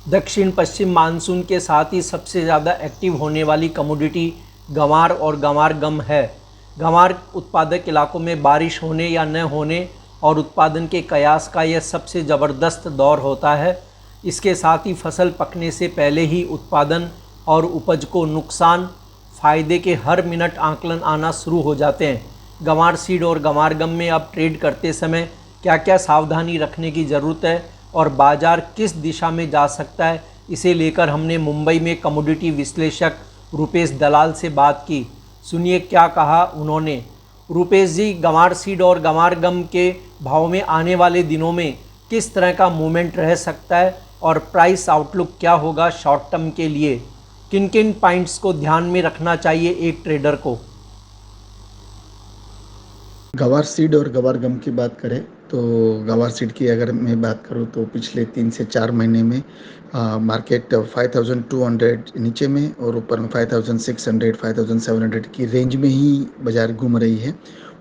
दक्षिण पश्चिम मानसून के साथ ही सबसे ज़्यादा एक्टिव होने वाली कमोडिटी गंवार और गंवार गम है। गंवार उत्पादक इलाकों में बारिश होने या न होने और उत्पादन के कयास का यह सबसे ज़बरदस्त दौर होता है। इसके साथ ही फसल पकने से पहले ही उत्पादन और उपज को नुकसान फ़ायदे के हर मिनट आंकलन आना शुरू हो जाते हैं। गंवार सीड और गंवार गम में अब ट्रेड करते समय क्या क्या सावधानी रखने की ज़रूरत है और बाज़ार किस दिशा में जा सकता है, इसे लेकर हमने मुंबई में कमोडिटी विश्लेषक रुपेश दलाल से बात की। सुनिए क्या कहा उन्होंने। रुपेश जी, गंवार सीड और गंवार गम के भाव में आने वाले दिनों में किस तरह का मूवमेंट रह सकता है और प्राइस आउटलुक क्या होगा शॉर्ट टर्म के लिए? किन किन पॉइंट्स को ध्यान में रखना चाहिए एक ट्रेडर को? गवार सीड और गवार गम की बात करें तो गवार सीड की अगर मैं बात करूं तो पिछले 3 से 4 महीने में मार्केट 5200 नीचे में और ऊपर में 5600 5700 की रेंज में ही बाज़ार घूम रही है।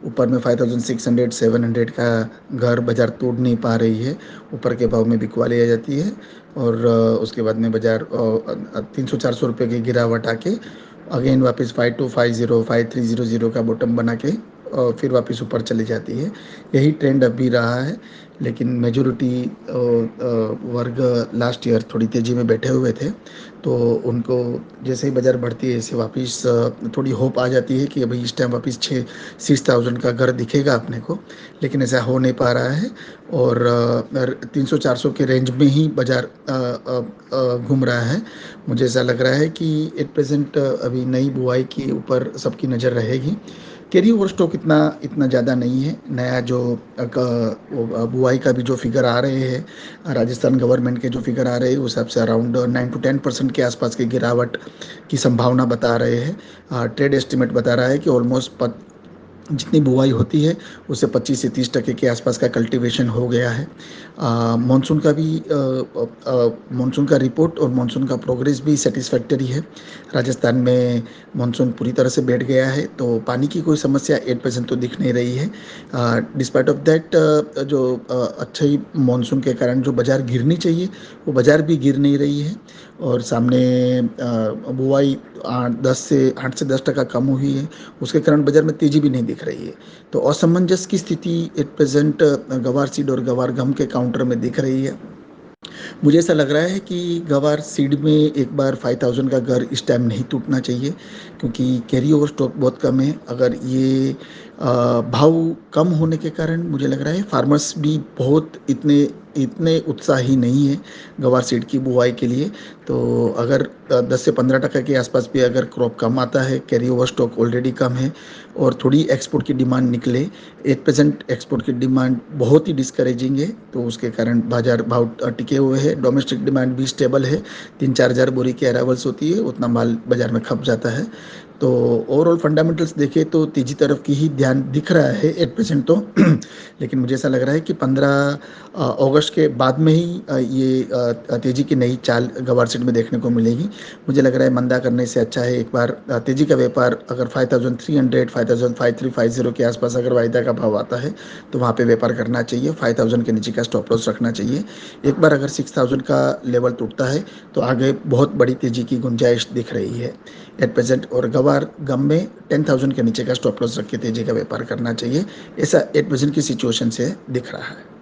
ऊपर में 5600 700 का घर बाज़ार तोड़ नहीं पा रही है, ऊपर के भाव में बिकवाली आ जाती है और उसके बाद में बाज़ार 300-400 रुपये की गिरावट आके अगेन वापस 5250 5300 का बॉटम बना के फिर वापस ऊपर चली जाती है। यही ट्रेंड अभी रहा है, लेकिन मेजोरिटी वर्ग लास्ट ईयर थोड़ी तेज़ी में बैठे हुए थे, तो उनको जैसे ही बाज़ार बढ़ती है ऐसे वापस थोड़ी होप आ जाती है कि अभी इस टाइम वापस 6000 का घर दिखेगा अपने को, लेकिन ऐसा हो नहीं पा रहा है और 300-400 के रेंज में ही बाज़ार घूम रहा है। मुझे ऐसा लग रहा है कि एट प्रेजेंट अभी नई बुआई के ऊपर सबकी नज़र रहेगी। कैरी ओवर स्टॉक इतना ज़्यादा नहीं है। नया जो बुआई का भी जो फिगर आ रहे हैं, राजस्थान गवर्नमेंट के जो फिगर आ रहे हैं उस हिसाब से अराउंड 9 to 10% के आसपास की गिरावट की संभावना बता रहे हैं। ट्रेड एस्टिमेट बता रहा है कि ऑलमोस्ट जितनी बुआई होती है उससे 25 से 30% के आसपास का कल्टीवेशन हो गया है। मानसून का भी मानसून का रिपोर्ट और मानसून का प्रोग्रेस भी सेटिस्फैक्टरी है। राजस्थान में मानसून पूरी तरह से बैठ गया है, तो पानी की कोई समस्या 8% तो दिख नहीं रही है। डिस्पाइट ऑफ दैट जो अच्छा ही मानसून के कारण जो बाज़ार गिरनी चाहिए वो बाज़ार भी गिर नहीं रही है और सामने बुआई 8 से 10% कम हुई है, उसके कारण बाज़ार में तेज़ी भी नहीं दिख रही है। तो असमंजस की स्थिति एट प्रेजेंट गवार सीड और गवार गम के काउंटर में दिख रही है। मुझे ऐसा लग रहा है कि गवार सीड में एक बार 5000 का घर इस टाइम नहीं टूटना चाहिए, क्योंकि कैरी ओवर स्टॉक बहुत कम है। अगर ये भाव कम होने के कारण मुझे लग रहा है फार्मर्स भी बहुत इतने इतने उत्साही नहीं है गवार सीड की बुआई के लिए। तो अगर 10 से 15% के आसपास भी अगर क्रॉप कम आता है, कैरी ओवर स्टॉक ऑलरेडी कम है और थोड़ी एक्सपोर्ट की डिमांड निकले, एट प्रेजेंट एक्सपोर्ट की डिमांड बहुत ही डिस्करेजिंग है, तो उसके कारण बाजार भाव टिके हुए हैं। डोमेस्टिक डिमांड भी स्टेबल है, 3-4 हज़ार बोरी की अराइवल्स होती है, उतना माल बाजार में खप जाता है। तो ओवरऑल फंडामेंटल्स देखें तो तेजी तरफ की ही ध्यान दिख रहा है एट प्रेजेंट तो लेकिन मुझे ऐसा लग रहा है कि 15 अगस्त के बाद में ही ये तेजी की नई चाल गवार सीड में देखने को मिलेगी। मुझे लग रहा है मंदा करने से अच्छा है एक बार तेजी का व्यापार अगर 5300 5350 के आसपास अगर वायदा का भाव आता है तो वहाँ पे व्यापार करना चाहिए। 5000 के नीचे का स्टॉप लॉस रखना चाहिए। एक बार अगर 6000 का लेवल टूटता है तो आगे बहुत बड़ी तेजी की गुंजाइश दिख रही है एट प्रेजेंट, और गवार गम में 10,000 के नीचे का स्टॉप लॉस रख के तेजी का व्यापार करना चाहिए। ऐसा एट प्रेजेंट की सिचुएशन से दिख रहा है।